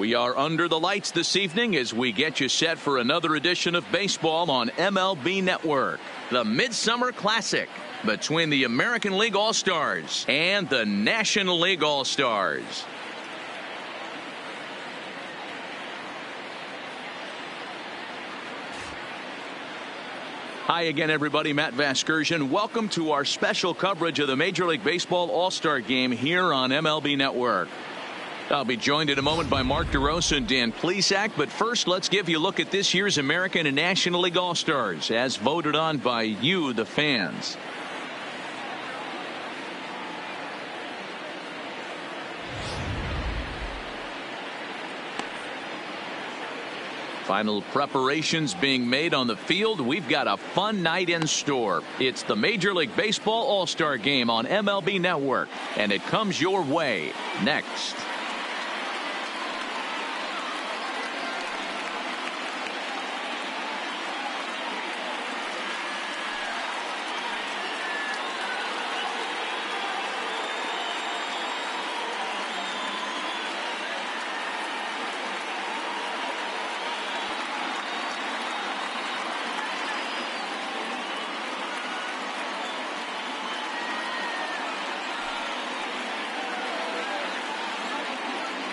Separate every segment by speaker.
Speaker 1: We are under the lights this evening as we get you set for another edition of baseball on MLB Network. The Midsummer Classic between the American League All-Stars and the National League All-Stars. Hi again, everybody. Matt Vasgersian. Welcome to our special coverage of the Major League Baseball All-Star Game here on MLB Network. I'll be joined in a moment by Mark DeRosa and Dan Plesac, but first let's give you a look at this year's American and National League All-Stars as voted on by you, the fans. Final preparations being made on the field. We've got a fun night in store. It's the Major League Baseball All-Star Game on MLB Network, and it comes your way next.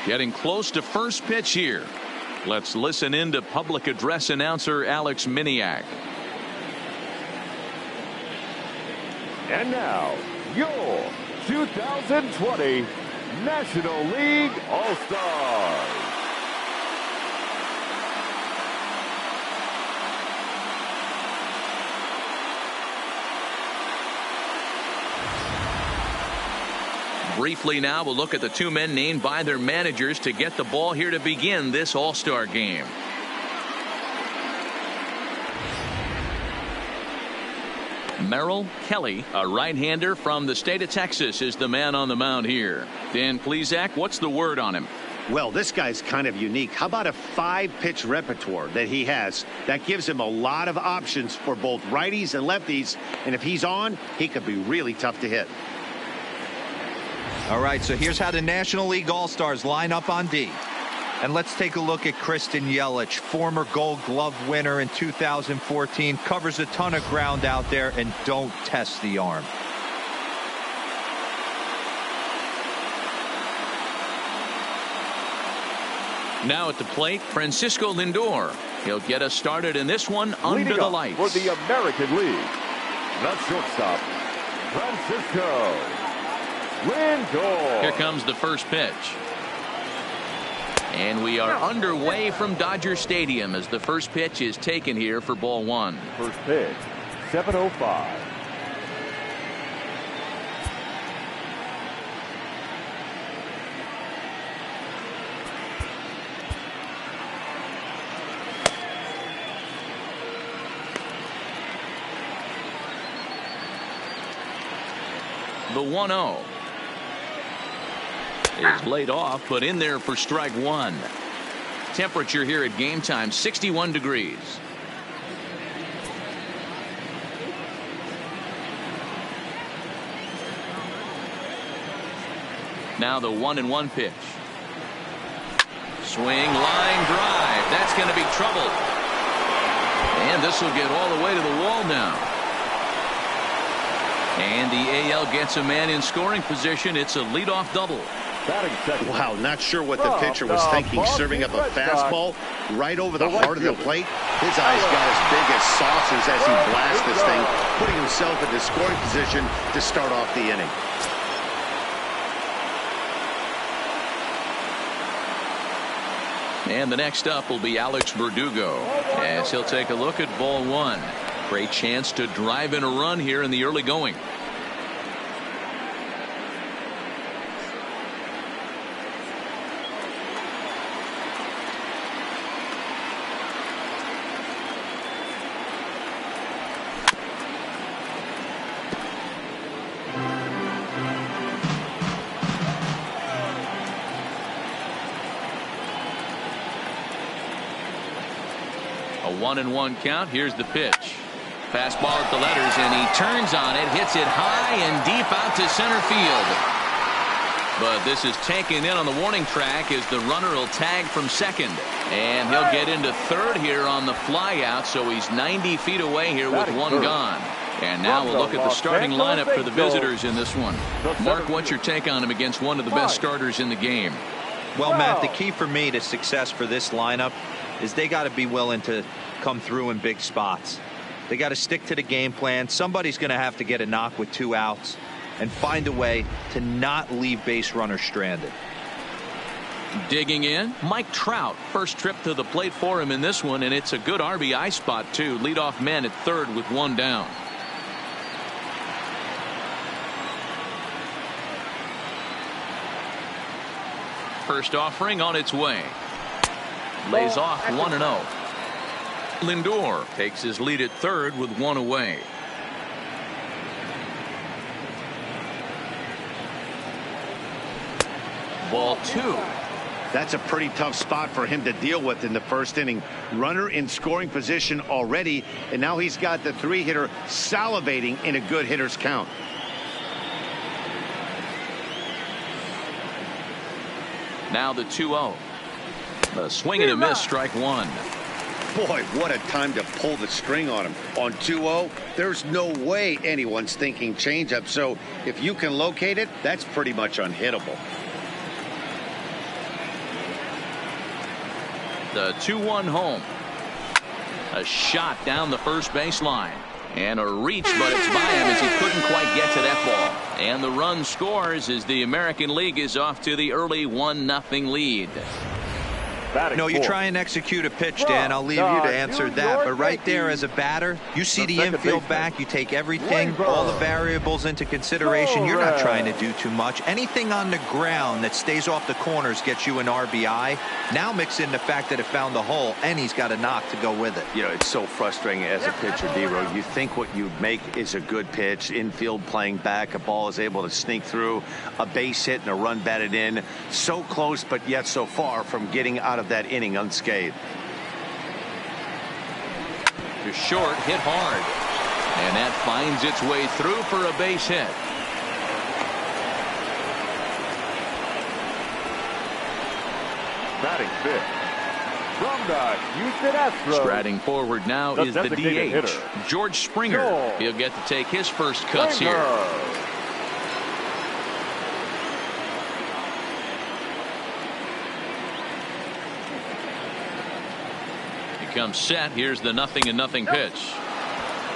Speaker 1: Getting close to first pitch here. Let's listen in to public address announcer Alex Miniak.
Speaker 2: And now, your 2020 National League All-Stars.
Speaker 1: Briefly now, we'll look at the two men named by their managers to get the ball here to begin this All-Star game. Merrill Kelly, a right-hander from the state of Texas, is the man on the mound here. Dan Plesac, what's the word on him?
Speaker 3: Well, this guy's kind of unique. How about a 5-pitch repertoire that he has? That gives him a lot of options for both righties and lefties. And if he's on, he could be really tough to hit.
Speaker 4: All right, so here's how the National League All-Stars line up on D. And let's take a look at Christian Yelich, former Gold Glove winner in 2014, covers a ton of ground out there and don't test the arm.
Speaker 1: Now at the plate, Francisco Lindor. He'll get us started in this one under the lights.
Speaker 2: For the American League, the shortstop, Francisco Lindor.
Speaker 1: Here comes the first pitch. And we are underway from Dodger Stadium as the first pitch is taken here for ball one.
Speaker 2: First pitch, 7:05.
Speaker 1: The 1-0 is laid off, but in there for strike one. Temperature here at game time, 61 degrees. Now the 1-1 pitch. Swing, line drive. That's going to be trouble. And this will get all the way to the wall now. And the AL gets a man in scoring position. It's a leadoff double.
Speaker 3: Wow, not sure what the pitcher was thinking, serving up a fastball right over the heart of the plate. His eyes got as big as saucers as he blasts this thing, putting himself in the scoring position to start off the inning.
Speaker 1: And the next up will be Alex Verdugo as he'll take a look at ball one. Great chance to drive in a run here in the early going. A 1-1 count. Here's the pitch. Fastball at the letters, and he turns on it, hits it high and deep out to center field. But this is taken in on the warning track as the runner will tag from second. And he'll get into third here on the flyout, so he's 90 feet away here with one gone. And now we'll look at the starting lineup for the visitors in this one. Mark, what's your take on him against one of the best starters in the game?
Speaker 4: Well, Matt, the key for me to success for this lineup is they got to be willing to come through in big spots. They got to stick to the game plan. Somebody's going to have to get a knock with 2 outs and find a way to not leave base runners stranded.
Speaker 1: Digging in, Mike Trout. First trip to the plate for him in this one, and it's a good RBI spot, too. Leadoff man at third with one down. First offering on its way. Lays off 1-0. Lindor takes his lead at third with one away. Ball 2.
Speaker 3: That's a pretty tough spot for him to deal with in the first inning. Runner in scoring position already, and now he's got the 3-hitter salivating in a good hitter's count.
Speaker 1: Now the 2-0. A swing and a miss, strike one.
Speaker 3: Boy, what a time to pull the string on him. On 2-0, there's no way anyone's thinking changeup. So if you can locate it, that's pretty much unhittable.
Speaker 1: The 2-1 home. A shot down the first baseline. And a reach, but it's by him as he couldn't quite get to that ball. And the run scores as the American League is off to the early 1-0 lead.
Speaker 4: No, you try and execute a pitch, Dan. I'll leave you to answer that. But right there as a batter, you see the infield back. You take everything, all the variables into consideration. You're not trying to do too much. Anything on the ground that stays off the corners gets you an RBI. Now mix in the fact that it found the hole, and he's got a knock to go with it.
Speaker 5: You know, it's so frustrating as a pitcher, D-Row. You think what you make is a good pitch. Infield playing back. A ball is able to sneak through. A base hit and a run batted in. So close, but yet so far from getting out of that inning unscathed.
Speaker 1: To short, hit hard. And that finds its way through for a base hit.
Speaker 2: Batting fifth. From the Houston Astros.
Speaker 1: Striding forward now is the DH, George Springer. He'll get to take his first cuts here. Comes set. Here's the 0-0 pitch.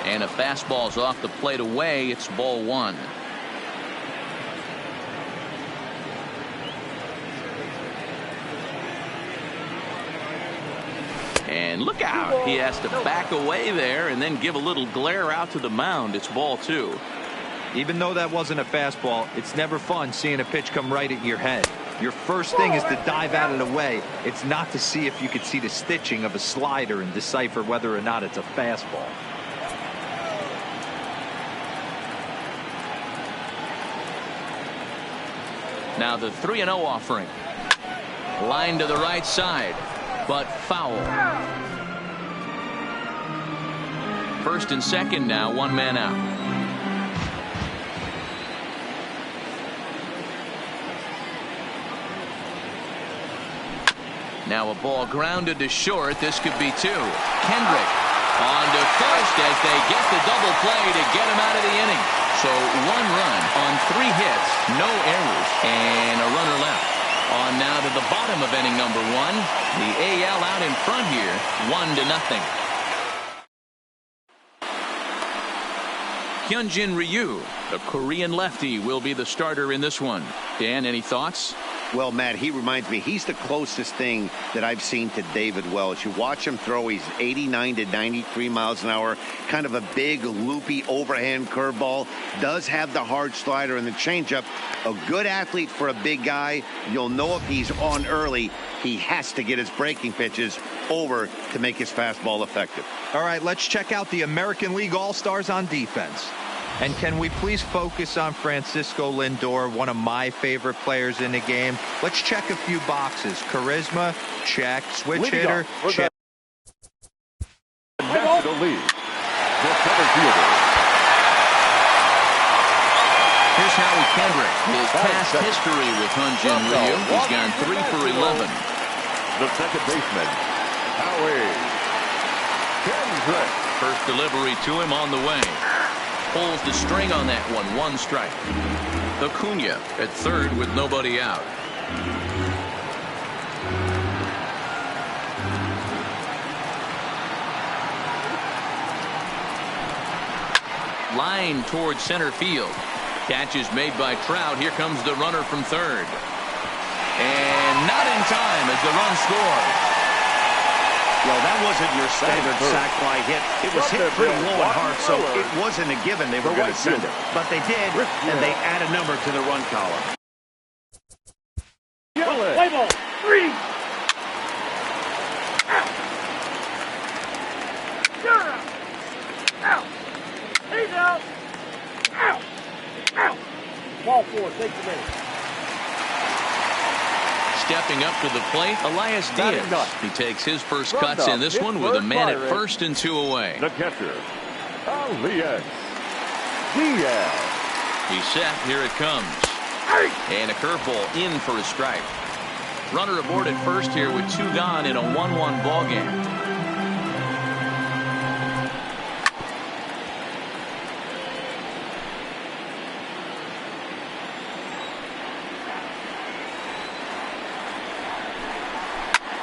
Speaker 1: And a fastball's off the plate away. It's ball 1. And look out. He has to back away there and then give a little glare out to the mound. It's ball 2.
Speaker 4: Even though that wasn't a fastball, it's never fun seeing a pitch come right at your head. Your first thing is to dive out of the way. It's not to see if you could see the stitching of a slider and decipher whether or not it's a fastball.
Speaker 1: Now the 3-0 offering. Line to the right side, but foul. First and second now, one man out. Now a ball grounded to short. This could be 2. Kendrick on to first as they get the double play to get him out of the inning. So 1 run on 3 hits, no errors, and a runner left. On now to the bottom of inning number 1. The AL out in front here, 1-0. Hyunjin Ryu, the Korean lefty, will be the starter in this one. Dan, any thoughts?
Speaker 3: Well, Matt, he reminds me, he's the closest thing that I've seen to David Welch. You watch him throw, he's 89 to 93 miles an hour, kind of a big, loopy, overhand curveball, does have the hard slider and the changeup. A good athlete for a big guy. You'll know if he's on early, he has to get his breaking pitches over to make his fastball effective.
Speaker 4: All right, let's check out the American League All-Stars on defense. And can we please focus on Francisco Lindor, one of my favorite players in the game? Let's check a few boxes. Charisma, check. Switch hitter, check.
Speaker 2: National League. The center fielder.
Speaker 1: Here's Howie Kendrick. Kendrick. His past history with Hyun-Jin Ryu. He's gone 3 for 11.
Speaker 2: The second baseman, Howie Kendrick.
Speaker 1: First delivery to him on the way. Pulls the string on that one. 1 strike. Acuna at third with nobody out. Line towards center field. Catch is made by Trout. Here comes the runner from third. And not in time as the run scores.
Speaker 5: Well, that wasn't your standard sac fly hit. It was hit pretty low and hard, so it wasn't a given they were going to send it. But they did, and they add a number to the run column.
Speaker 2: Play ball. 3. Out. He's out. Out. Out. Ball 4. Takes a minute.
Speaker 1: Stepping up to the plate, Elias Diaz. He takes his first cuts in this one with a man at first and 2 away.
Speaker 2: The catcher, Elias Diaz.
Speaker 1: He's set. Here it comes. And a curveball in for a strike. Runner aboard at first here with 2 gone in a 1-1 ball game.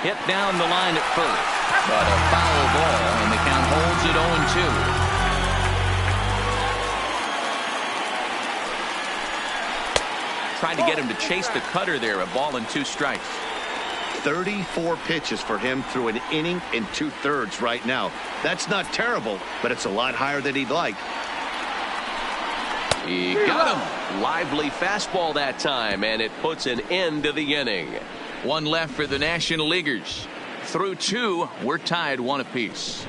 Speaker 1: Hit down the line at first, but a foul ball, and the count holds it 0-2. Trying to get him to chase the cutter there. A ball and 2 strikes.
Speaker 3: 34 pitches for him through an inning and 2/3 right now. That's not terrible, but it's a lot higher than he'd like.
Speaker 1: He got him. Lively fastball that time, and it puts an end to the inning. 1 left for the National Leaguers. Through 2, we're tied 1 apiece.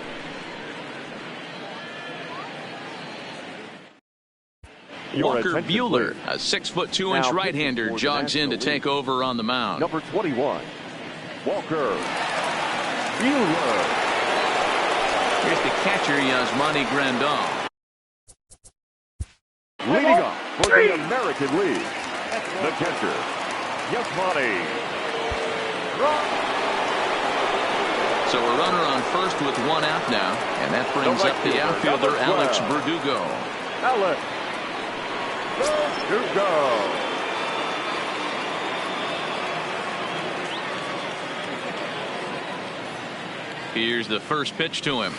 Speaker 1: Walker Buehler, a 6'2" right-hander, jogs in to take over on the mound.
Speaker 2: Number 21, Walker Buehler.
Speaker 1: Here's the catcher, Yasmani Grandal.
Speaker 2: Leading off for the American League, the catcher, Yasmani.
Speaker 1: So a runner on first with 1 out now, and that brings up the outfielder Alex Verdugo.
Speaker 2: Alex Verdugo.
Speaker 1: Here's the first pitch to him.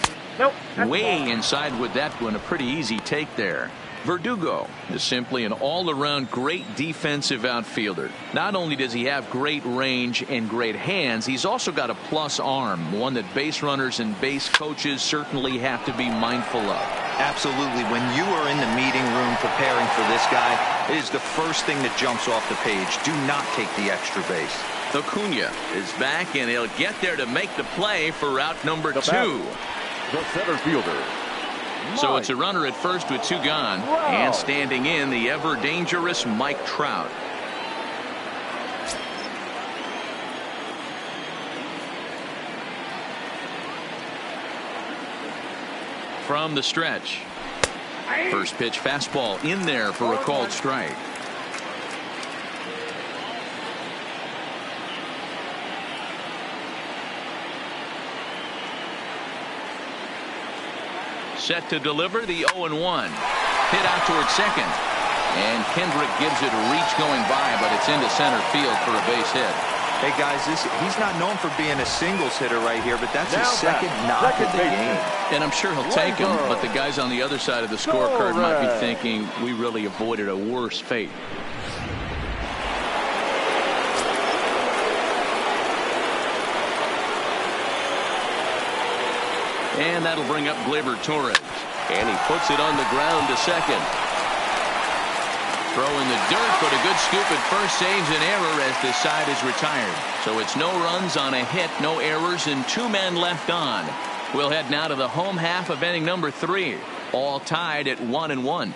Speaker 1: Way inside with that one. A pretty easy take there. Verdugo is simply an all-around great defensive outfielder. Not only does he have great range and great hands, he's also got a plus arm, one that base runners and base coaches certainly have to be mindful of.
Speaker 4: Absolutely. When you are in the meeting room preparing for this guy, it is the first thing that jumps off the page. Do not take the extra base.
Speaker 1: Acuna is back, and he'll get there to make the play for route number 2.
Speaker 2: The center fielder.
Speaker 1: So it's a runner at first with 2 gone, and standing in the ever dangerous Mike Trout. From the stretch, first pitch fastball in there for a called strike. Set to deliver the 0-1. Hit out towards second. And Kendrick gives it a reach going by, but it's into center field for a base hit.
Speaker 4: Hey, guys, he's not known for being a singles hitter right here, but that's his second knock of the game.
Speaker 1: And I'm sure he'll take him, but the guys on the other side of the scorecard might be thinking we really avoided a worse fate. And that'll bring up Gleyber Torres. And he puts it on the ground to second. Throw in the dirt, but a good scoop at first saves an error as this side is retired. So it's no runs on a hit, no errors, and 2 men left on. We'll head now to the home half of inning number 3. All tied at 1-1.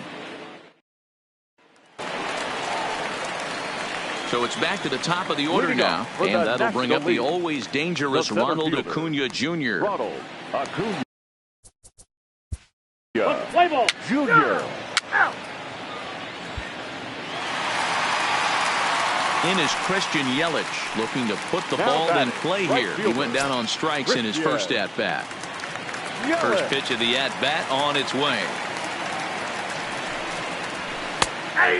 Speaker 1: So it's back to the top of the order now, and that'll bring up the always dangerous Ronald Acuna Jr.
Speaker 2: Ronald Acuna Jr.
Speaker 1: In is Christian Yelich, looking to put the ball in play here. He went down on strikes in his first at-bat. First pitch of the at-bat on its way.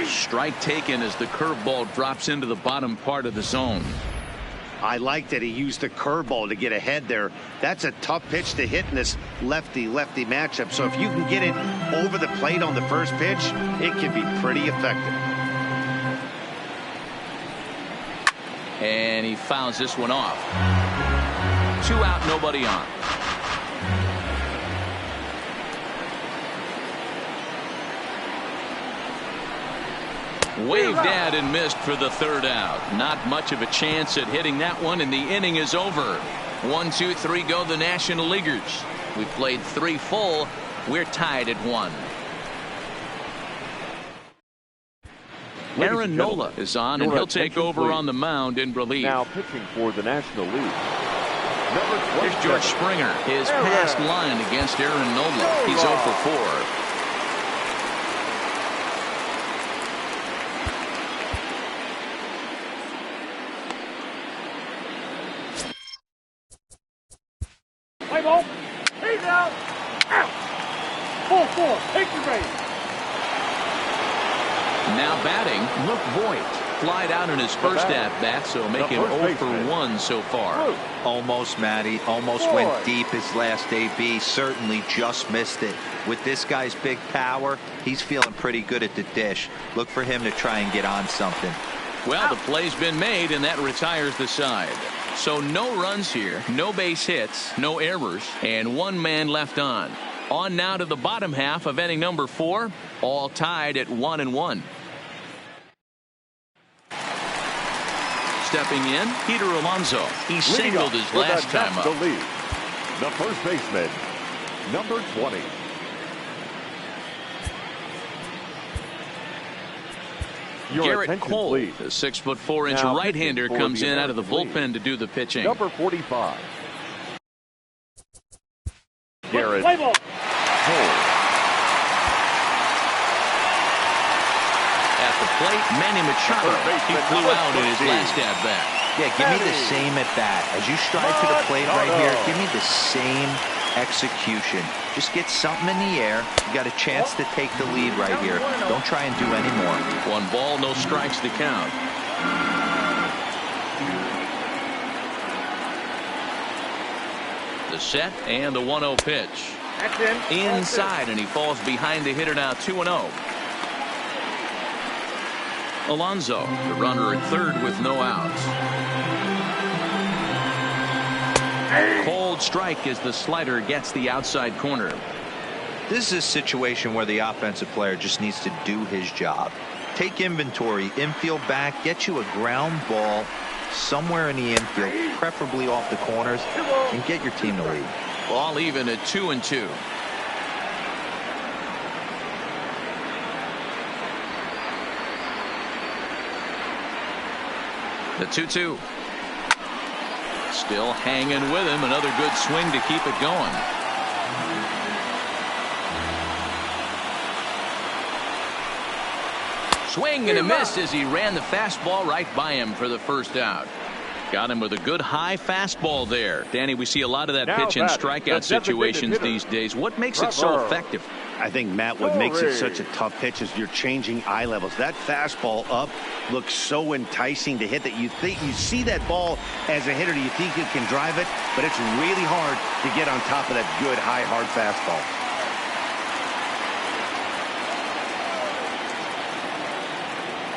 Speaker 1: Strike taken as the curveball drops into the bottom part of the zone.
Speaker 3: I like that he used the curveball to get ahead there. That's a tough pitch to hit in this lefty-lefty matchup. So if you can get it over the plate on the first pitch, it can be pretty effective.
Speaker 1: And he fouls this one off. 2 out, nobody on. Waved at and missed for the 3rd out. Not much of a chance at hitting that one, and the inning is over. 1, 2, 3 go the National Leaguers. We played 3 full. We're tied at 1. Aaron Nola is on, and he'll take over on the mound in relief.
Speaker 2: Now pitching for the National League.
Speaker 1: Here's George Springer. His past line against Aaron Nola. He's 0 for 4.
Speaker 2: Play ball. He's out. Out. 4-4. Take your base.
Speaker 1: Now batting, Luke Voigt. Flied out in his first at-bat, so make him 0 for 1 so far.
Speaker 4: Almost, Matty. Almost went deep his last AB. Certainly just missed it. With this guy's big power, he's feeling pretty good at the dish. Look for him to try and get on something.
Speaker 1: Well, the play's been made, and that retires the side. So no runs here, no base hits, no errors, and 1 man left on. On now to the bottom half of inning number 4, all tied at 1-1. Stepping in, Peter Alonso. He singled his last time up.
Speaker 2: The first baseman, number 20.
Speaker 1: Garrett Cole, the 6'4" right-hander, comes in out of the bullpen to do the pitching.
Speaker 2: Number 45. Garrett Cole.
Speaker 1: At the plate, Manny Machado. He flew out in his last at-bat.
Speaker 4: Yeah, give me the same at bat. As you stride to the plate right here, give me the same execution. Just get something in the air. You got a chance to take the lead right here. Don't try and do any more.
Speaker 1: 1 ball, no strikes to count. The set and the 1-0 pitch. Inside, and he falls behind the hitter now. 2-0. Alonso, the runner at third with no outs. Cold strike as the slider gets the outside corner.
Speaker 4: This is a situation where the offensive player just needs to do his job. Take inventory, infield back, get you a ground ball somewhere in the infield, preferably off the corners, and get your team to lead.
Speaker 1: Ball even at 2-2. The 2-2. Still hanging with him. Another good swing to keep it going. Swing and a miss as he ran the fastball right by him for the 1st out. Got him with a good high fastball there. Danny, we see a lot of that pitch in strikeout situations these days. What makes it so effective?
Speaker 3: I think, Matt, what makes it such a tough pitch is you're changing eye levels. That fastball up looks so enticing to hit that you think you see that ball as a hitter. You think you can drive it, but it's really hard to get on top of that good, high, hard fastball.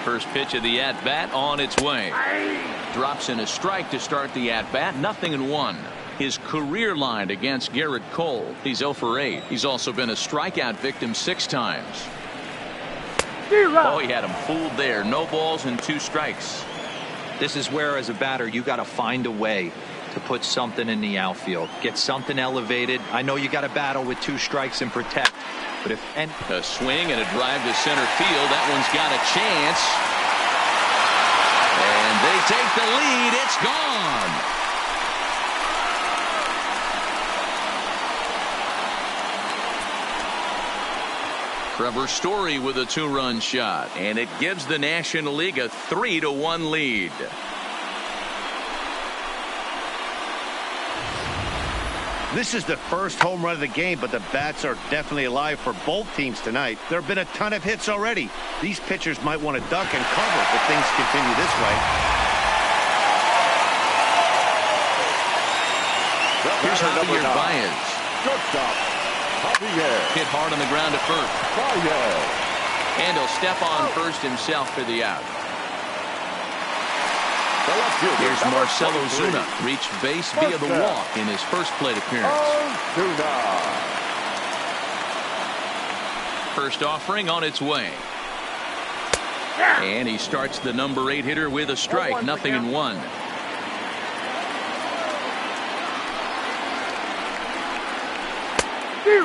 Speaker 1: First pitch of the at-bat on its way. Drops in a strike to start the at-bat. 0-1. His career line against Garrett Cole. He's 0 for 8. He's also been a strikeout victim 6 times. Oh, he had him fooled there. No balls and 2 strikes.
Speaker 4: This is where, as a batter, you got to find a way to put something in the outfield. Get something elevated. I know you got to battle with 2 strikes and protect. But if
Speaker 1: a swing and a drive to center field, that one's got a chance. And they take the lead. It's gone. Trevor Story with a 2-run shot, and it gives the National League a 3-1 lead.
Speaker 3: This is the first home run of the game, but the bats are definitely alive for both teams tonight. There have been a ton of hits already. These pitchers might want to duck and cover if things continue this way.
Speaker 1: Here's Javier Baez.
Speaker 2: Shortstop, Javier.
Speaker 1: Hit hard on the ground to first.
Speaker 2: Baez.
Speaker 1: And he'll step on first himself for the out.
Speaker 2: The left fielder,
Speaker 1: Here's
Speaker 2: number
Speaker 1: Marcelo
Speaker 2: 23.
Speaker 1: Zuna. Reached base via the walk in his first plate appearance.
Speaker 2: Zuna.
Speaker 1: First offering on its way. And he starts the number 8 hitter with a strike. 0-1.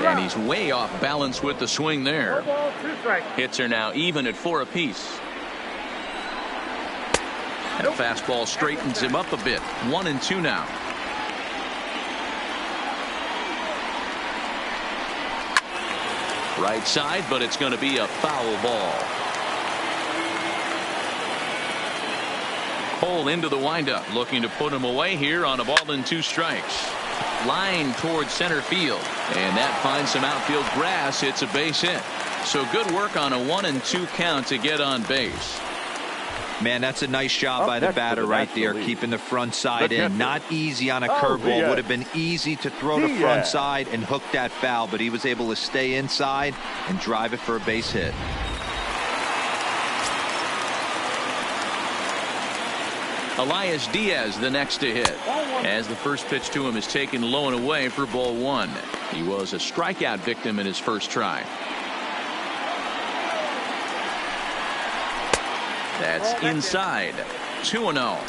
Speaker 1: And he's way off balance with the swing there.
Speaker 2: 1 ball, 2 strikes.
Speaker 1: Hits are now even at 4 apiece. And a fastball straightens him up a bit. 1-2 now. Right side, but it's going to be a foul ball. Cole into the windup, looking to put him away here on a ball and 2 strikes. Line towards center field, and that finds some outfield grass. It's a base hit. So good work on a 1-2 count to get on base.
Speaker 4: Man, that's a nice job
Speaker 2: Up
Speaker 4: by the
Speaker 2: next
Speaker 4: batter
Speaker 2: to the
Speaker 4: right
Speaker 2: National
Speaker 4: there,
Speaker 2: League.
Speaker 4: keeping the front side
Speaker 2: The
Speaker 4: in.
Speaker 2: catcher.
Speaker 4: Not easy on a
Speaker 2: Oh,
Speaker 4: curveball.
Speaker 2: Diaz.
Speaker 4: Would have been easy to throw the front
Speaker 2: Diaz.
Speaker 4: side and hook that foul, but he was able to stay inside and drive it for a base hit.
Speaker 1: Elias Diaz the next to hit, as the first pitch to him is taken low and away for ball 1. He was a strikeout victim in his first try. That's inside. 2-0.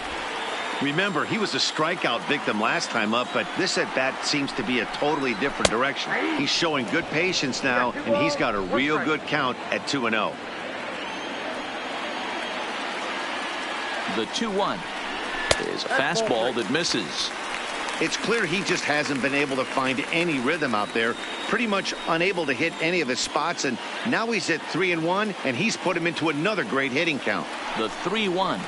Speaker 3: Remember, he was a strikeout victim last time up, but this at bat seems to be a totally different direction. He's showing good patience now, and he's got a real good count at 2-0.
Speaker 1: The 2-1 is a fastball that misses.
Speaker 3: It's clear he just hasn't been able to find any rhythm out there. Pretty much unable to hit any of his spots, and now he's at 3-1, and he's put him into another great hitting count.
Speaker 1: The 3-1. Line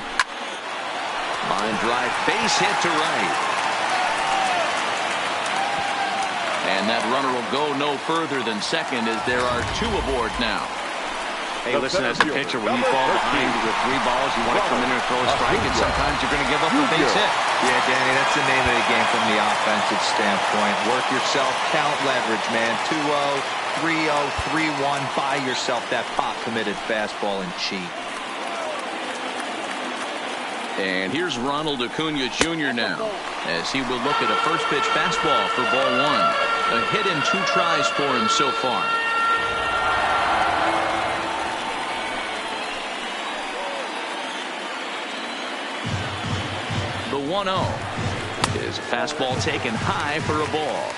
Speaker 1: drive, base hit to right. And that runner will go no further than second, as there are 2 aboard now.
Speaker 5: Hey, listen, as a pitcher, when you fall behind with 3 balls, you want to come in and throw a strike, and sometimes you're going to give up a base hit.
Speaker 4: Yeah, Danny, that's the name of the game from the offensive standpoint. Work yourself, count leverage, man. 2-0, 3-0, 3-1. Buy yourself that pop committed fastball and cheat.
Speaker 1: And here's Ronald Acuna Jr. now, as he will look at a first pitch fastball for ball 1. A hit in 2 tries for him so far. The 1-0 is a fastball taken high for a ball.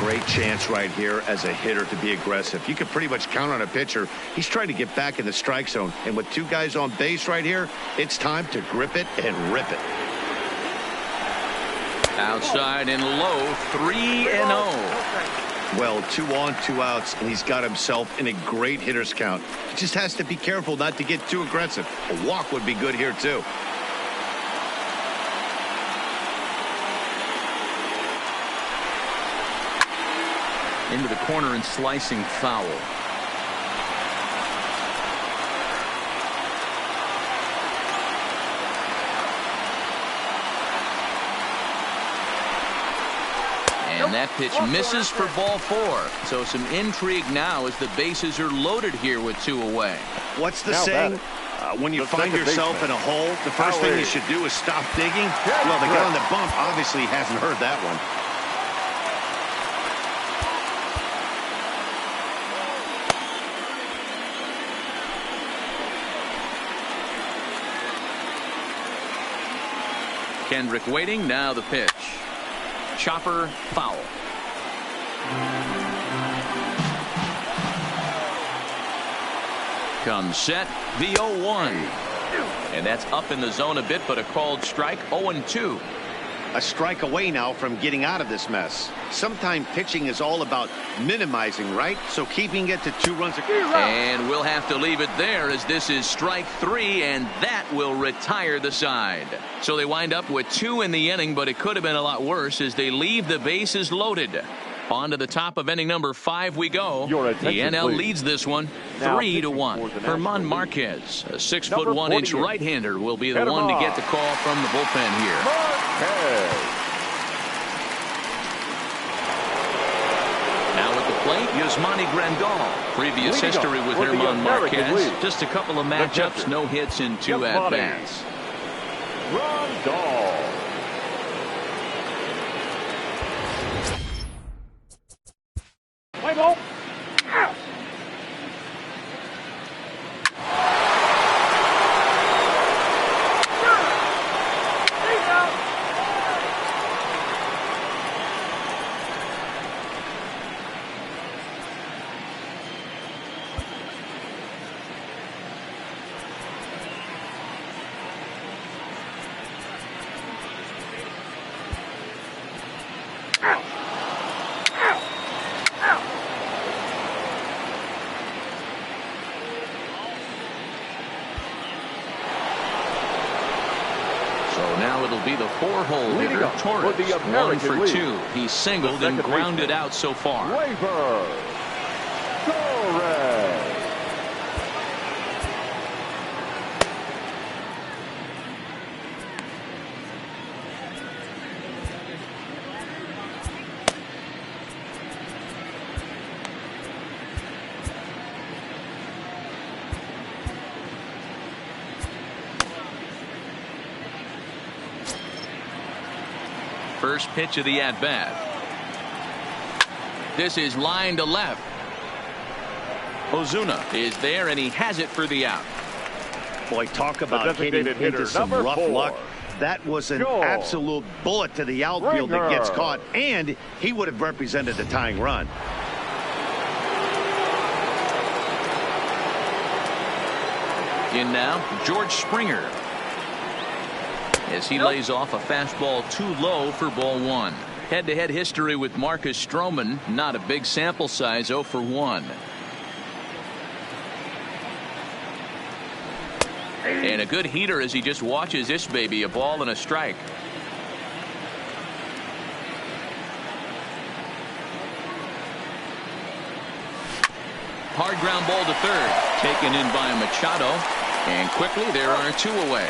Speaker 3: Great chance right here as a hitter to be aggressive. You can pretty much count on a pitcher. He's trying to get back in the strike zone, and with 2 guys on base right here, it's time to grip it and rip it.
Speaker 1: Outside and low, 3-0.
Speaker 3: Well, 2 on, 2 outs, and he's got himself in a great hitter's count. He just has to be careful not to get too aggressive. A walk would be good here, too.
Speaker 1: Into the corner and slicing foul. And that pitch misses for ball 4. So some intrigue now as the bases are loaded here with 2 away.
Speaker 3: What's the
Speaker 2: Now
Speaker 3: saying? When you
Speaker 2: The
Speaker 3: find
Speaker 2: second
Speaker 3: yourself
Speaker 2: baseman.
Speaker 3: in a hole, the first thing you should do is stop digging. Well, the guy on the bump obviously hasn't heard that one.
Speaker 1: Kendrick waiting. Now the pitch. Chopper foul. Comes set. The 0-1. And that's up in the zone a bit, but a called strike. 0-2.
Speaker 3: A strike away now from getting out of this mess. Sometimes pitching is all about minimizing, right? So keeping it to 2 runs.
Speaker 1: And we'll have to leave it there as this is strike 3, and that will retire the side. So they wind up with 2 in the inning, but it could have been a lot worse as they leave the bases loaded. On to the top of inning number 5 we go. The NL leads this one 3-1. German Marquez, a 6'1" right-hander, will be the one to get the call from the bullpen here. Now at the plate, Yasmani Grandal. Previous history with German Marquez. Just a couple of matchups, no hits in 2 at-bats.
Speaker 2: Grandal. Play ball. Out. He's out.
Speaker 1: Now it'll be the 4-hole hitter, Torres, 1 for 2. He's singled and grounded out so far.
Speaker 2: Gleyber Torres.
Speaker 1: First pitch of the at-bat. This is line to left. Ozuna is there, and he has it for the out.
Speaker 3: Boy, talk about getting into some rough luck. That was an absolute bullet to the outfield that gets caught, and he would have represented the tying run.
Speaker 1: In now, George Springer, as he lays off a fastball too low for ball 1. Head-to-head history with Marcus Stroman, not a big sample size, 0 for 1. And a good heater as he just watches this baby, a ball and a strike. Hard ground ball to third, taken in by Machado, and quickly there are 2 away.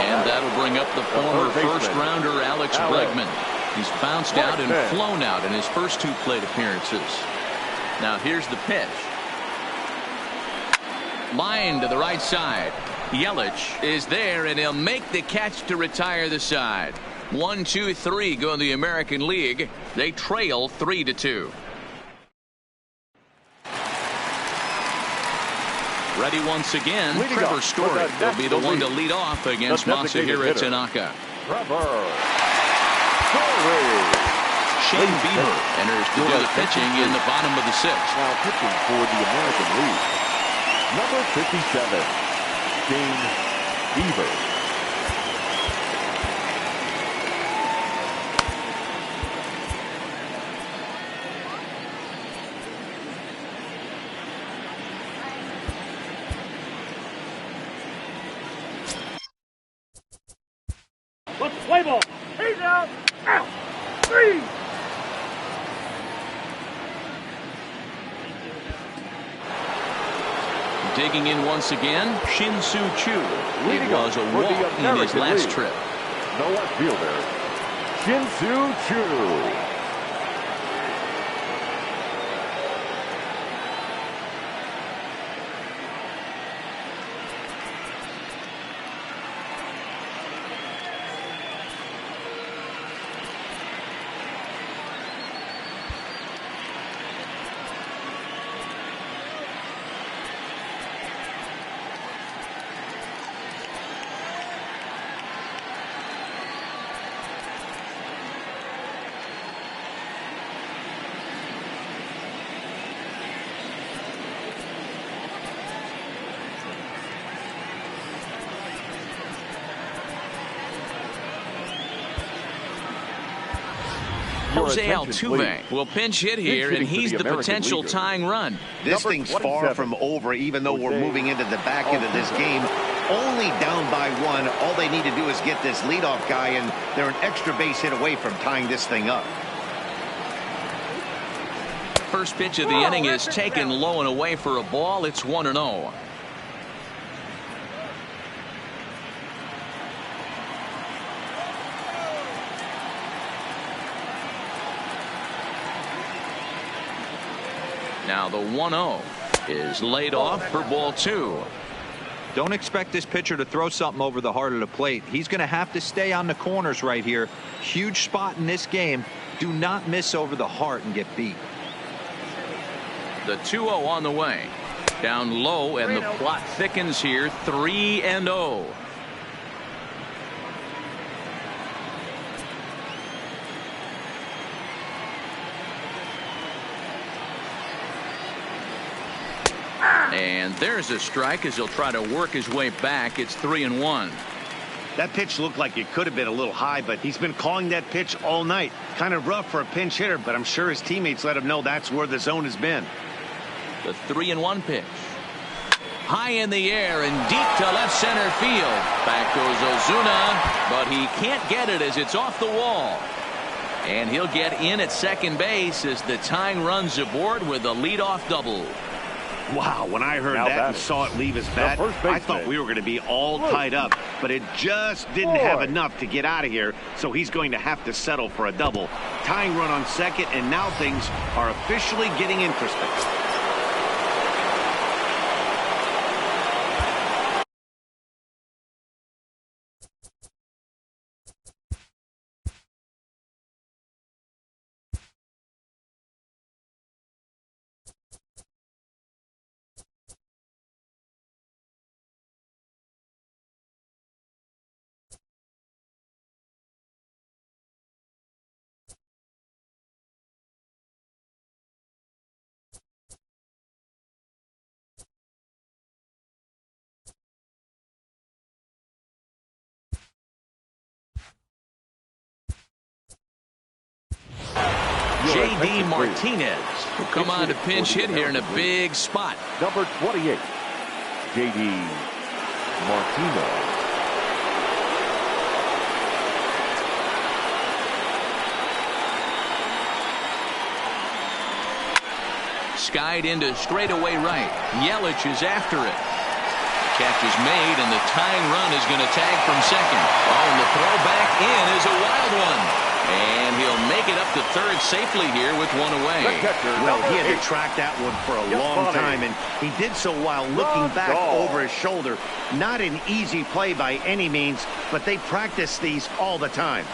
Speaker 1: And that'll bring up the former first-rounder Alex Bregman. He's bounced out and flown out in his first 2 plate appearances. Now here's the pitch. Line to the right side. Yelich is there, and he'll make the catch to retire the side. 1, 2, 3 go in the American League. They trail 3-2. Ready once again, Trevor Story will be the one to lead off against Masahiro Tanaka. Shane Bieber enters to do the pitching in the bottom of the 6th.
Speaker 2: Now pitching for the American League, number 57, Shane Bieber. Let's play ball. He's out. Out. 3.
Speaker 1: Digging in once again, Shin-Soo Choo. It was a walk in his last trip.
Speaker 2: No left fielder, Shin-Soo Choo.
Speaker 1: Jose
Speaker 2: attention,
Speaker 1: Altuve
Speaker 2: please.
Speaker 1: will pinch hit here,
Speaker 2: Pinch
Speaker 1: and
Speaker 2: hitting for
Speaker 1: he's
Speaker 2: the
Speaker 1: the
Speaker 2: American
Speaker 1: potential
Speaker 2: leader.
Speaker 1: tying run.
Speaker 3: This
Speaker 2: Number
Speaker 3: thing's far
Speaker 2: 27,
Speaker 3: from over, even though we're
Speaker 2: Jose
Speaker 3: moving into the back end of this game. Only down by 1. All they need to do is get this leadoff guy, and they're an extra base hit away from tying this thing up.
Speaker 1: First pitch of the inning is taken low and away for a ball. It's 1-0. Now the 1-0 is laid off for ball 2.
Speaker 4: Don't expect this pitcher to throw something over the heart of the plate. He's going to have to stay on the corners right here. Huge spot in this game. Do not miss over the heart and get beat.
Speaker 1: The 2-0 on the way. Down low, and the plot thickens here. 3-0. And there's a strike as he'll try to work his way back. It's 3-1.
Speaker 3: That pitch looked like it could have been a little high, but he's been calling that pitch all night. Kind of rough for a pinch hitter, but I'm sure his teammates let him know that's where the zone has been.
Speaker 1: The 3-1 pitch. High in the air and deep to left center field. Back goes Ozuna, but he can't get it as it's off the wall. And he'll get in at second base as the tying runs aboard with a leadoff double.
Speaker 3: Wow, when I heard that and saw it leave his bat, I thought we were going to be all tied up, but it just didn't have enough to get out of here, so he's going to have to settle for a double. Tying run on second, and now things are officially getting interesting.
Speaker 1: J.D. Martinez will come on to pinch hit here in a big spot.
Speaker 2: Number 28, J.D. Martinez.
Speaker 1: Skied into straightaway right. Yelich is after it. Catch is made, and the tying run is going to tag from second. Oh, and the throw back in is a wild one. And he'll make it up to third safely here with one away.
Speaker 3: Well, he had to track that one for a long time, and he did so while looking back over his shoulder. Not an easy play by any means, but they practice these all the time.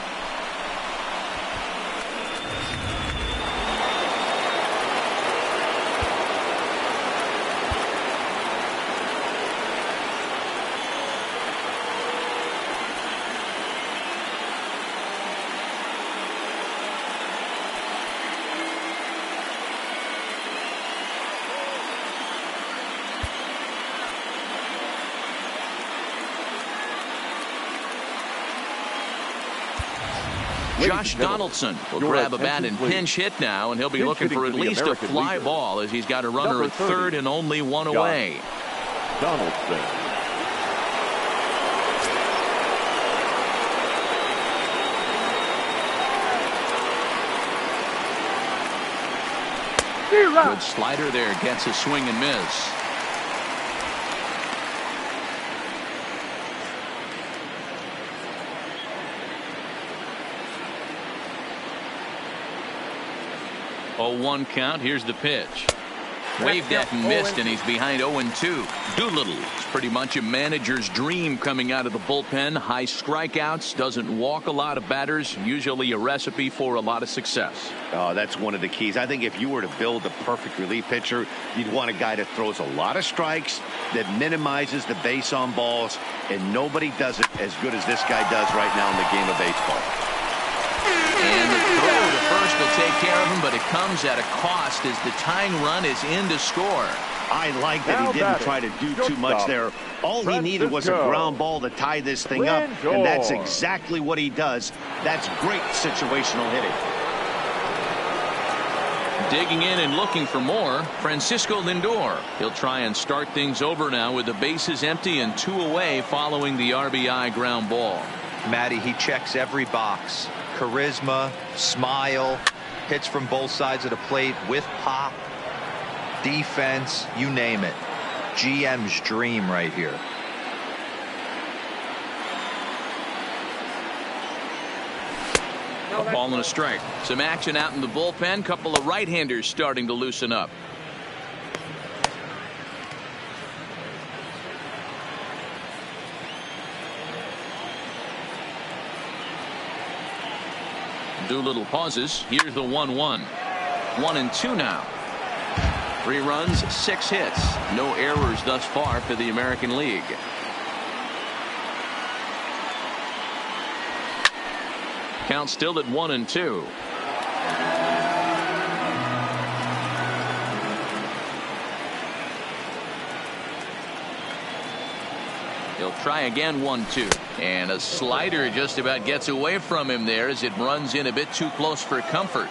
Speaker 1: Josh Donaldson will grab a bat and pinch hit now, and he'll be looking for at least a fly ball as he's got a runner at third and only one away.
Speaker 2: Donaldson.
Speaker 1: Good slider there, gets a swing and miss. Oh, 1 count. Here's the pitch. Waved at and missed, and he's behind 0-2. Doolittle is pretty much a manager's dream coming out of the bullpen. High strikeouts, doesn't walk a lot of batters, usually a recipe for a lot of success.
Speaker 3: Oh, that's one of the keys. I think if you were to build a perfect relief pitcher, you'd want a guy that throws a lot of strikes, that minimizes the base on balls, and nobody does it as good as this guy does right now in the game of baseball.
Speaker 1: And the throw to first will take care of him, but it comes at a cost as the tying run is in to score.
Speaker 3: I like that he didn't try to do too much there. All he needed was a ground ball to tie this thing up, and that's exactly what he does. That's great situational hitting.
Speaker 1: Digging in and looking for more, Francisco Lindor. He'll try and start things over now with the bases empty and 2 away following the RBI ground ball.
Speaker 4: Matty, he checks every box. Charisma, smile, hits from both sides of the plate with pop, defense, you name it. GM's dream right here.
Speaker 1: A ball and a strike. Some action out in the bullpen. Couple of right-handers starting to loosen up. Doolittle pauses. Here's the 1-1. 1-2 now. 3 runs, 6 hits. No errors thus far for the American League. Count still at 1-2. He'll try again. 1-2. And a slider just about gets away from him there as it runs in a bit too close for comfort.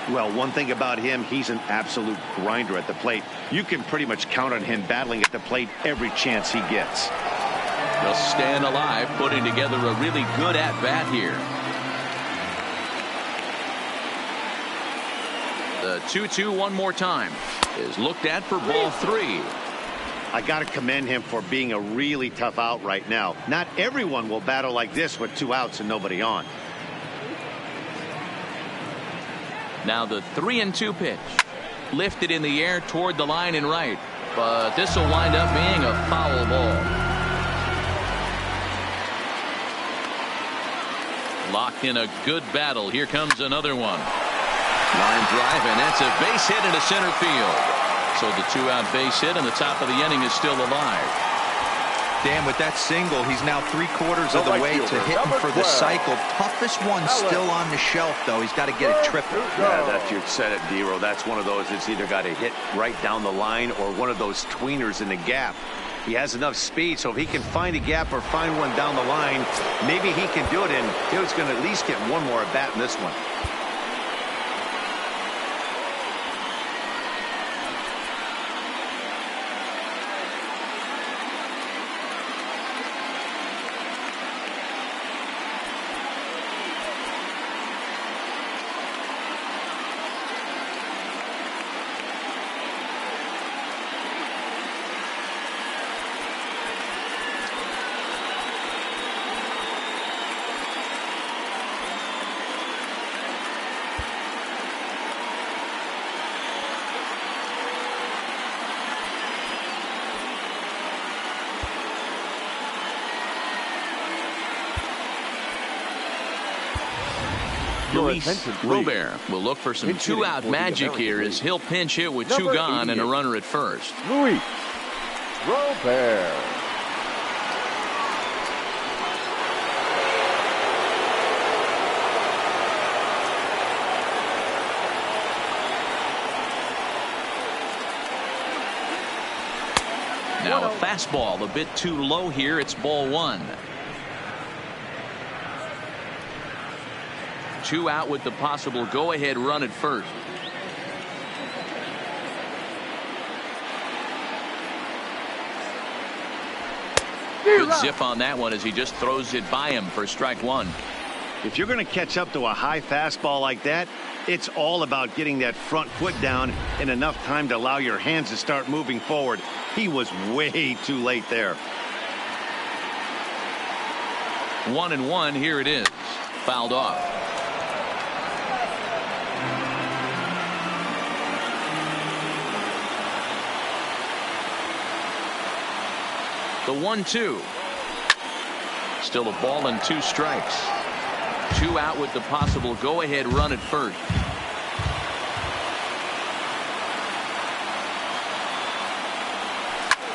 Speaker 3: Well, one thing about him, he's an absolute grinder at the plate. You can pretty much count on him battling at the plate every chance he gets.
Speaker 1: They'll stand alive, putting together a really good at-bat here. The 2-2 one more time is looked at for ball 3.
Speaker 3: I got to commend him for being a really tough out right now. Not everyone will battle like this with 2 outs and nobody on.
Speaker 1: Now the 3-2 pitch. Lifted in the air toward the line and right. But this will wind up being a foul ball. Locked in a good battle. Here comes another one. Line drive, and that's a base hit into center field. So the 2-out base hit and the top of the inning is still alive.
Speaker 4: Dan, with that single, he's now 3/4 of the way to hitting for the cycle. Toughest one still on the shelf, though. He's got to get it triple.
Speaker 5: Yeah, that's, you said it, Dero. That's one of those. It's either got to hit right down the line or one of those tweeners in the gap. He has enough speed, so if he can find a gap or find one down the line, maybe he can do it, and he's going to at least get one more at bat in this one.
Speaker 1: Luis Robert will look for some 2-out magic here as he'll pinch hit with 2 gone and a runner at first.
Speaker 2: Luis Robert.
Speaker 1: Now a fastball a bit too low here. It's ball 1. 2 out with the possible go-ahead run at first. Good zip on that one as he just throws it by him for strike 1.
Speaker 3: If you're going to catch up to a high fastball like that, it's all about getting that front foot down in enough time to allow your hands to start moving forward. He was way too late there.
Speaker 1: 1-1. Here it is. Fouled off. The 1-2. Still a ball and 2 strikes. 2 out with the possible go-ahead run at first.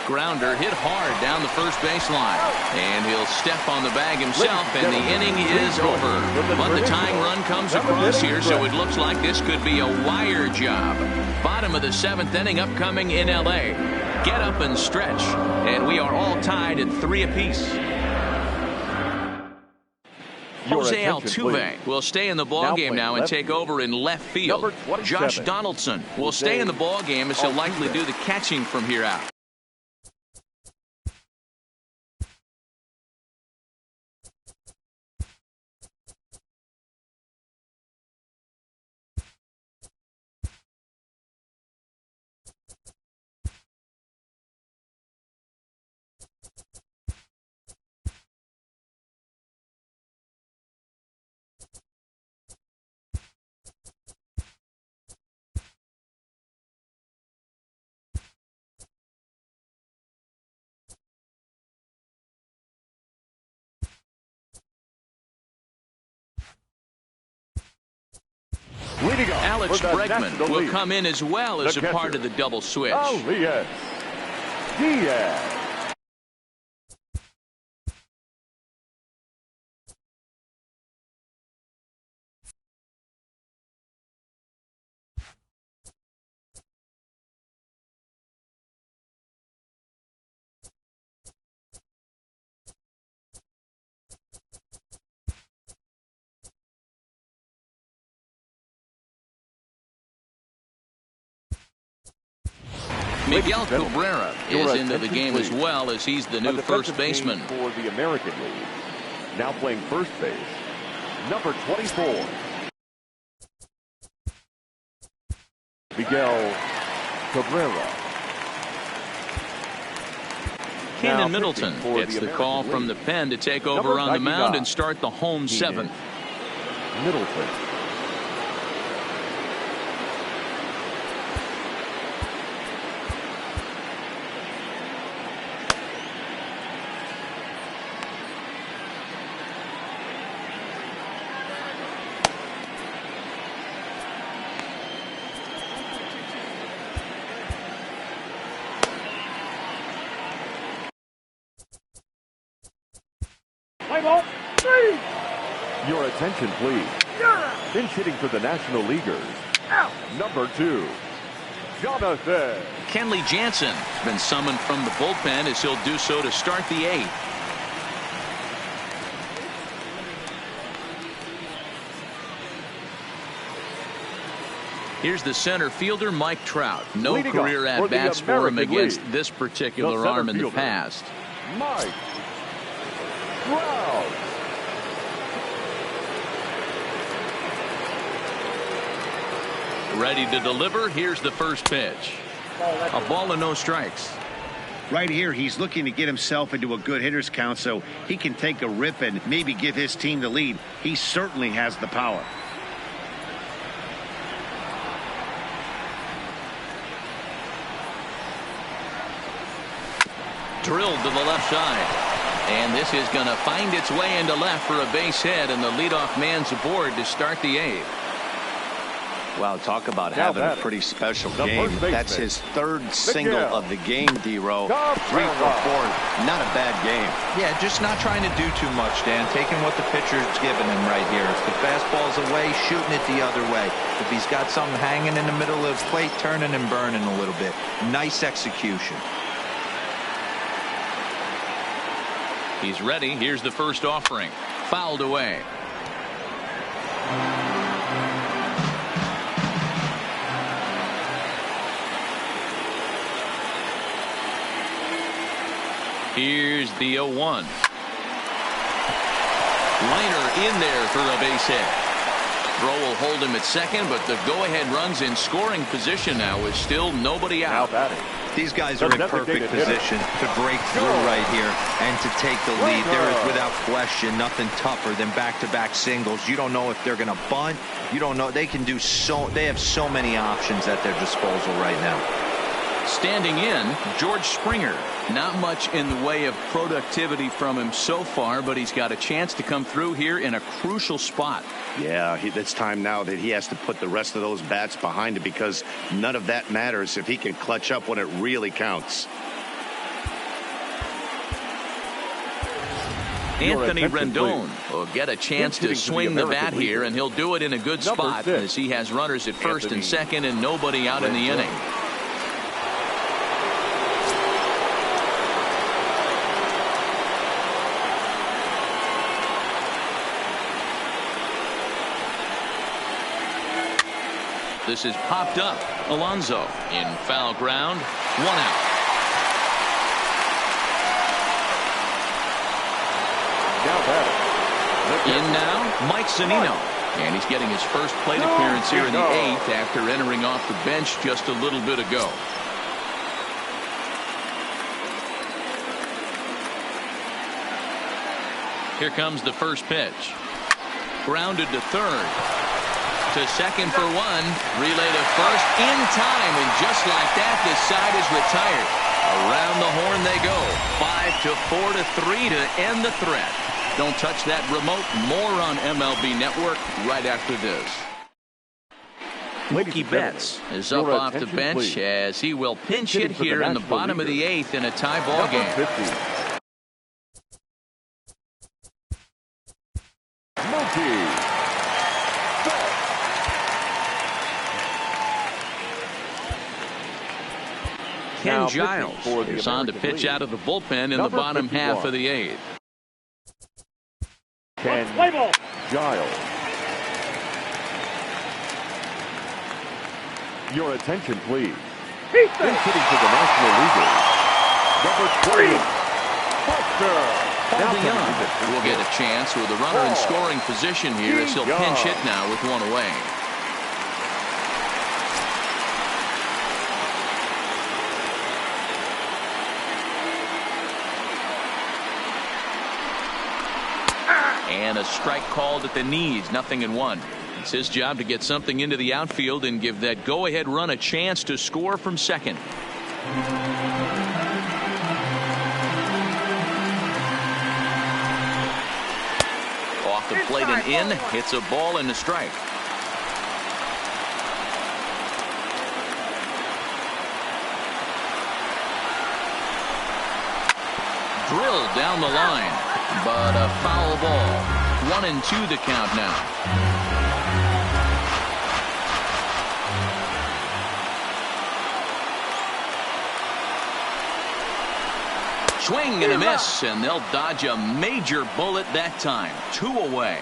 Speaker 1: Grounder hit hard down the first baseline. And he'll step on the bag himself, and the inning is over. But the tying run comes across here, so it looks like this could be a wire job. Bottom of the 7th inning upcoming in L.A. Get up and stretch, and we are all tied at 3 apiece. Jose
Speaker 2: attention,
Speaker 1: Altuve
Speaker 2: please.
Speaker 1: will stay in the
Speaker 2: Now
Speaker 1: ballgame
Speaker 2: playing
Speaker 1: now and
Speaker 2: left
Speaker 1: take
Speaker 2: field.
Speaker 1: over in left field.
Speaker 2: Number 27,
Speaker 1: Josh Donaldson will stay in the ballgame as he'll likely do the catching from here out.
Speaker 2: Leading off
Speaker 1: Alex
Speaker 2: for the
Speaker 1: Bregman
Speaker 2: National
Speaker 1: will
Speaker 2: League,
Speaker 1: come in as well as
Speaker 2: the
Speaker 1: a part
Speaker 2: catcher,
Speaker 1: of the double switch.
Speaker 2: Elias Diaz.
Speaker 1: Miguel Cabrera is into the game as well, as he's the new first baseman.
Speaker 2: For the American League. Now playing first base, number 24. Miguel Cabrera.
Speaker 1: Kenan Middleton gets the call from the pen to take over on the mound and start the home seventh.
Speaker 2: Middleton. Your attention, please. Pinch hitting for the National Leaguers. Number 2, Jonathan.
Speaker 1: Kenley Jansen has been summoned from the bullpen as he'll do so to start the eighth. Here's the center fielder, Mike Trout. No
Speaker 2: Leading
Speaker 1: career
Speaker 2: off for the
Speaker 1: at-bats for him
Speaker 2: American
Speaker 1: against
Speaker 2: League,
Speaker 1: this particular
Speaker 2: the
Speaker 1: arm in the
Speaker 2: center fielder,
Speaker 1: past.
Speaker 2: Mike Trout.
Speaker 1: Ready to deliver. Here's the first pitch. A ball and no strikes.
Speaker 3: Right here, he's looking to get himself into a good hitter's count so he can take a rip and maybe give his team the lead. He certainly has the power.
Speaker 1: Drilled to the left side. And this is going to find its way into left for a base hit, and the leadoff man's aboard to start the eighth.
Speaker 5: Wow, talk about having a pretty special
Speaker 2: the
Speaker 5: game.
Speaker 2: first baseman,
Speaker 5: That's his third single of the game, D-Row. 3 for 4, not a bad game.
Speaker 4: Yeah, just not trying to do too much, Dan. Taking what the pitcher's giving him right here. If the fastball's away, shooting it the other way. If he's got something hanging in the middle of the plate, turning and burning a little bit. Nice execution.
Speaker 1: He's ready. Here's the first offering. Fouled away. Here's the 0-1. Liner in there for a base hit. Throw will hold him at second, but the go-ahead run's in scoring position now with still nobody out.
Speaker 4: These guys are in perfect position to break through right here and to take the lead. There is without question nothing tougher than back-to-back singles. You don't know if they're going to bunt. You don't know. They can do so. They have so many options at their disposal right now.
Speaker 1: Standing in, George Springer. Not much in the way of productivity from him so far, but he's got a chance to come through here in a crucial spot.
Speaker 3: Yeah, it's time now that he has to put the rest of those bats behind it, because none of that matters if he can clutch up when it really counts.
Speaker 1: Anthony Rendon will get a chance to swing the bat here, and he'll do it in a good spot as he has runners at first and second and nobody out in the inning. This is popped up. Alonso in foul ground. 1 out. In now, Mike Zunino. And he's getting his first plate appearance here in the 8th after entering off the bench just a little bit ago. Here comes the first pitch. Grounded to third. To second for 1. Relay to first in time. And just like that, this side is retired. Around the horn they go. 5-4-3 to end the threat. Don't touch that remote. More on MLB Network right after this. Mookie Betts is up off the bench as he will pinch hit here in the bottom of the 8th in a tie ball game. Ken Giles is on to pitch out of the bullpen in the bottom half of the 8th.
Speaker 2: Ken Giles. Your attention, please. He's hitting for the National Leaguers. Number 3, Buster.
Speaker 1: Paul DeJong will get a chance with a runner in scoring position here as he'll pinch hit now with 1 away. And a strike called at the knees. 0-1. It's his job to get something into the outfield and give that go-ahead run a chance to score from second. Off the plate and in. Hits a ball and a strike. Drilled down the line. But a foul ball. 1-2 the count now. Swing and a miss, and they'll dodge a major bullet that time. 2 away.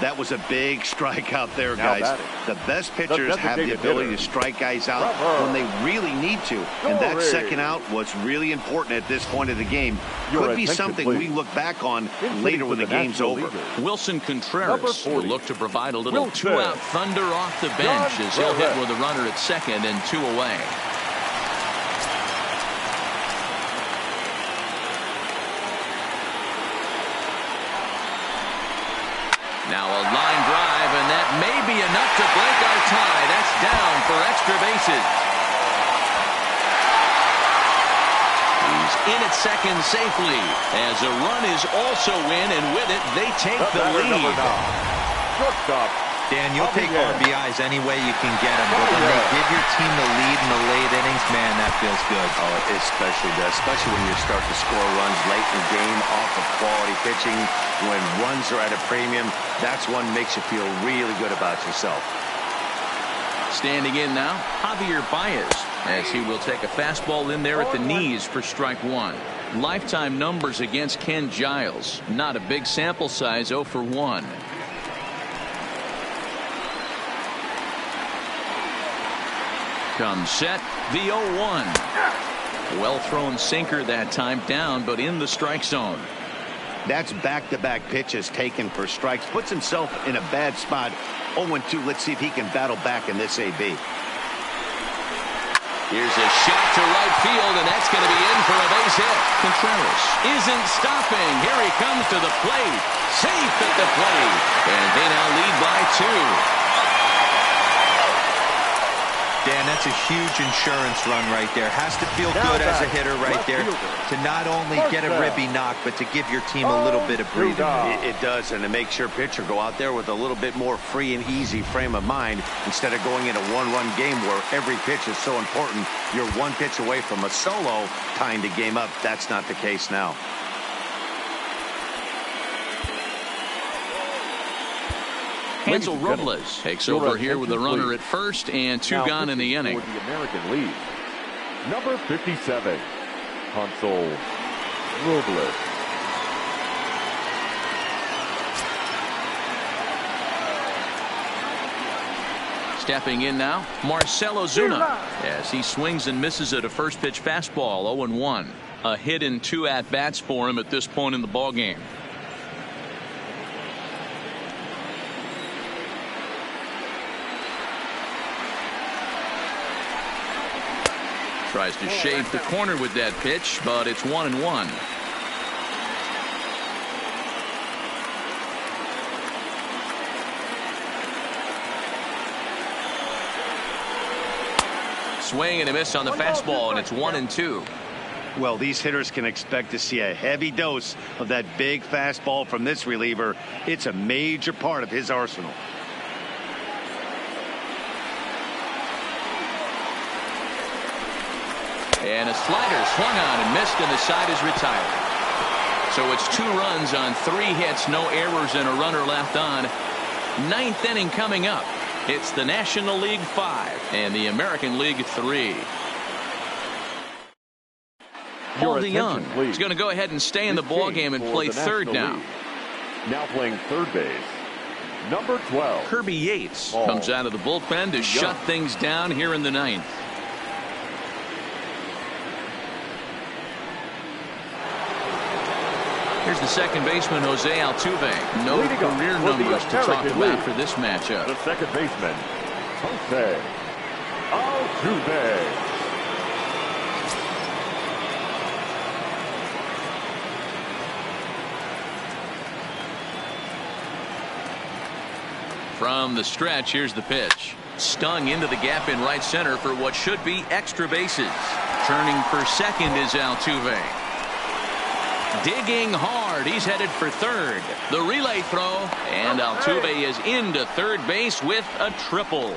Speaker 3: That was a big strike out there, guys. The best pitchers have the ability to strike guys out when they really need to. And that second out was really important at this point of the game. Could be something we look back on later when the game's over.
Speaker 1: Wilson Contreras will look to provide a little 2-out thunder off the bench as he'll hit with a runner at second and 2 away. Now a line drive, and that may be enough to break our tie. That's down for extra bases. He's in at second safely as a run is also in, and with it, they take the lead.
Speaker 2: Shortstop.
Speaker 4: Dan, you'll take RBIs any way you can get them, but when they give your team the lead in the late innings, man, that feels good.
Speaker 5: Oh, it especially does, especially when you start to score runs late in the game off of quality pitching. When runs are at a premium, that's one makes you feel really good about yourself.
Speaker 1: Standing in now, Javier Baez, as he will take a fastball in there at the knees for strike 1. Lifetime numbers against Ken Giles. Not a big sample size, 0 for 1. Comes set, the 0-1. Well thrown sinker that time, down but in the strike zone.
Speaker 3: That's back-to-back pitches taken for strikes. Puts himself in a bad spot. 0-2. Let's see if he can battle back in this AB.
Speaker 1: Here's a shot to right field, and that's going to be in for a base hit. Contreras isn't stopping. Here he comes to the plate. Safe at the plate. And they now lead by 2.
Speaker 4: Dan, that's a huge insurance run right there. Has to feel good as a hitter right there to not only get a ribby knock, but to give your team a little bit of breathing room.
Speaker 5: It does, and it makes your pitcher go out there with a little bit more free and easy frame of mind instead of going in a one-run game where every pitch is so important. You're one pitch away from a solo tying the game up. That's not the case now.
Speaker 1: Hansel Robles takes over here with a runner at first and 2 gone in the inning.
Speaker 2: For the American League, number 57, Hansel Robles.
Speaker 1: Stepping in now, Marcell Ozuna, as he swings and misses at a first pitch fastball. 0-1. A hit in 2 at-bats for him at this point in the ballgame. Tries to shave the corner with that pitch, but it's 1-1. Swing and a miss on the fastball, and it's 1-2.
Speaker 3: Well, these hitters can expect to see a heavy dose of that big fastball from this reliever. It's a major part of his arsenal.
Speaker 1: And a slider swung on and missed, and the side is retired. So it's 2 runs on 3 hits, no errors, and a runner left on. 9th inning coming up. It's the National League 5 and the American League 3. Paul DeJong is going to go ahead and stay in the ballgame and play third now.
Speaker 2: Now playing third base, number 12.
Speaker 1: Kirby Yates comes out of the bullpen to shut things down here in the 9th. Here's the second baseman, Jose Altuve. No career numbers to talk about for this matchup.
Speaker 2: The second baseman, Jose Altuve.
Speaker 1: From the stretch, here's the pitch. Stung into the gap in right center for what should be extra bases. Turning for second is Altuve. Digging hard. He's headed for third. The relay throw. And Altuve is into third base with a triple.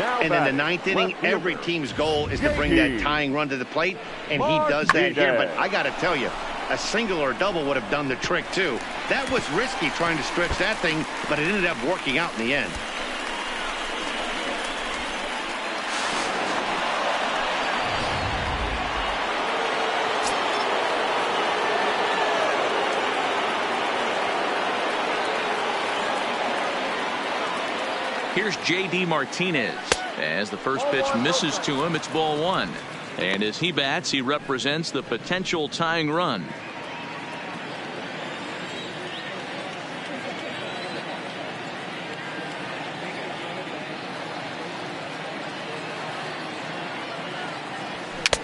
Speaker 3: And in the 9th inning, every team's goal is to bring that tying run to the plate. And he does that here. But I got to tell you, a single or a double would have done the trick, too. That was risky trying to stretch that thing, but it ended up working out in the end.
Speaker 1: Here's J.D. Martinez. As the first pitch misses to him, it's ball 1. And as he bats, he represents the potential tying run.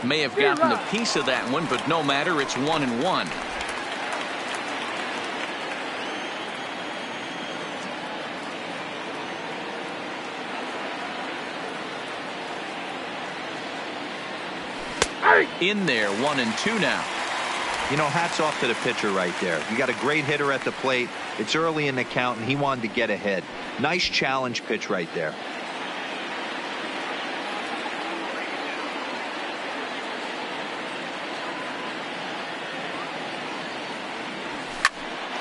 Speaker 1: May have gotten a piece of that one, but no matter, it's 1-1. In there, 1-2 now.
Speaker 4: You know, hats off to the pitcher right there. You got a great hitter at the plate. It's early in the count, and he wanted to get ahead. Nice challenge pitch right there.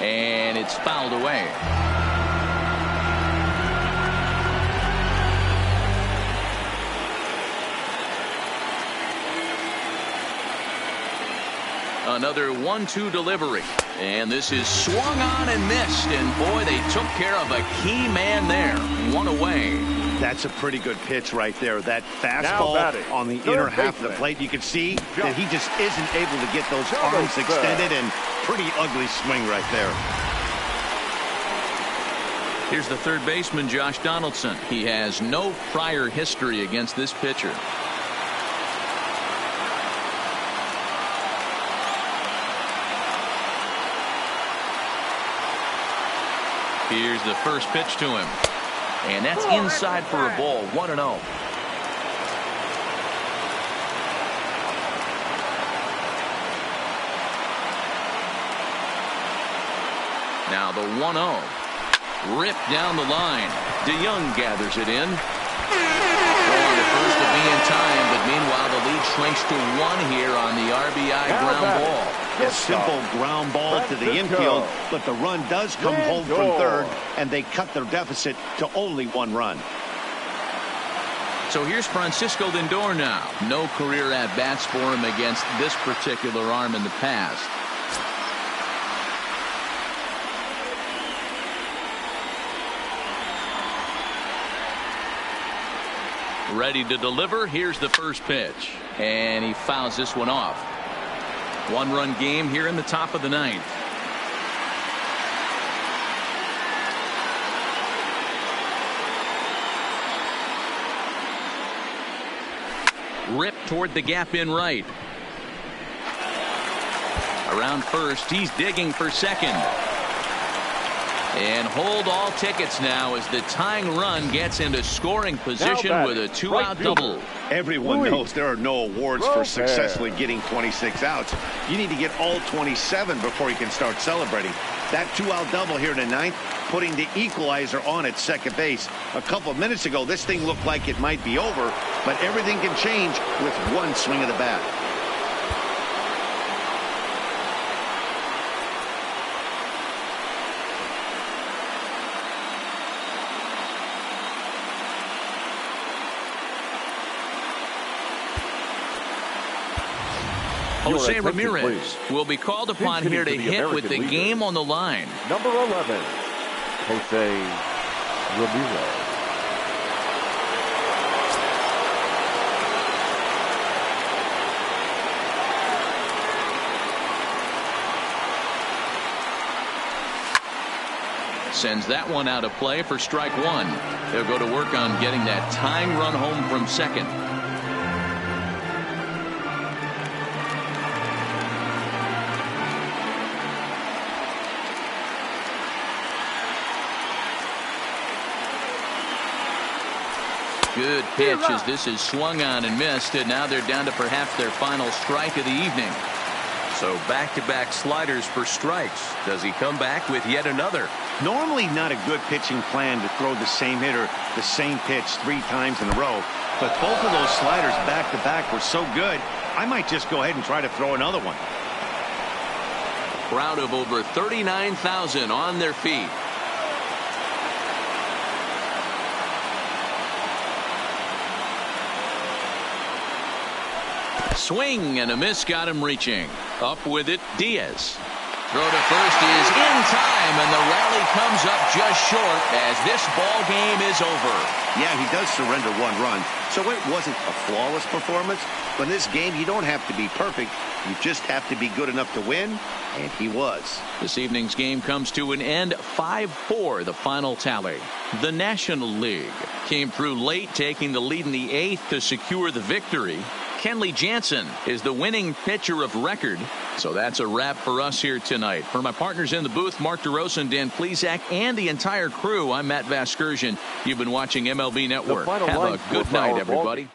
Speaker 1: And it's fouled away. Another 1-2 delivery. And this is swung on and missed. And boy, they took care of a key man there. 1 away.
Speaker 3: That's a pretty good pitch right there. That fastball on the inner half of the plate. You can see that he just isn't able to get those arms extended, and pretty ugly swing right there.
Speaker 1: Here's the third baseman, Josh Donaldson. He has no prior history against this pitcher. Here's the first pitch to him. And that's inside for a ball. 1-0. Now the 1-0. Ripped down the line. DeJong gathers it in. Going to first to be in time, but meanwhile the lead shrinks to 1 here on the RBI ground ball.
Speaker 3: A simple ground ball to the infield, but the run does come home from third, and they cut their deficit to only 1 run.
Speaker 1: So here's Francisco Lindor now. No career at-bats for him against this particular arm in the past. Ready to deliver. Here's the first pitch. And he fouls this one off. One-run game here in the top of the ninth. Rip toward the gap in right. Around first, he's digging for second. And hold all tickets now as the tying run gets into scoring position with a two-out double.
Speaker 3: Everyone knows there are no awards for successfully getting 26 outs. You need to get all 27 before you can start celebrating. That two-out double here in the ninth, putting the equalizer on at second base. A couple of minutes ago, this thing looked like it might be over, but everything can change with one swing of the bat.
Speaker 1: Jose Ramirez will be called upon here to hit with the game on the line.
Speaker 2: Number 11, Jose Ramirez.
Speaker 1: Sends that one out of play for strike one. They'll go to work on getting that tying run home from second. Good pitch as this is swung on and missed, and now they're down to perhaps their final strike of the evening.
Speaker 5: So back-to-back sliders for strikes. Does he come back with yet another?
Speaker 3: Normally not a good pitching plan to throw the same hitter the same pitch 3 times in a row, but both of those sliders back-to-back were so good, I might just go ahead and try to throw another one.
Speaker 1: Crowd of over 39,000 on their feet. Swing and a miss got him reaching. Up with it, Diaz. Throw to first is in time, and the rally comes up just short as this ball game is over.
Speaker 3: Yeah, he does surrender 1 run, so it wasn't a flawless performance. But in this game, you don't have to be perfect. You just have to be good enough to win, and he was.
Speaker 1: This evening's game comes to an end, 5-4, the final tally. The National League came through late, taking the lead in the 8th to secure the victory. Kenley Jansen is the winning pitcher of record. So that's a wrap for us here tonight. For my partners in the booth, Mark DeRosa and Dan Plesac, and the entire crew, I'm Matt Vasgersian. You've been watching MLB Network. Have a good night, everybody.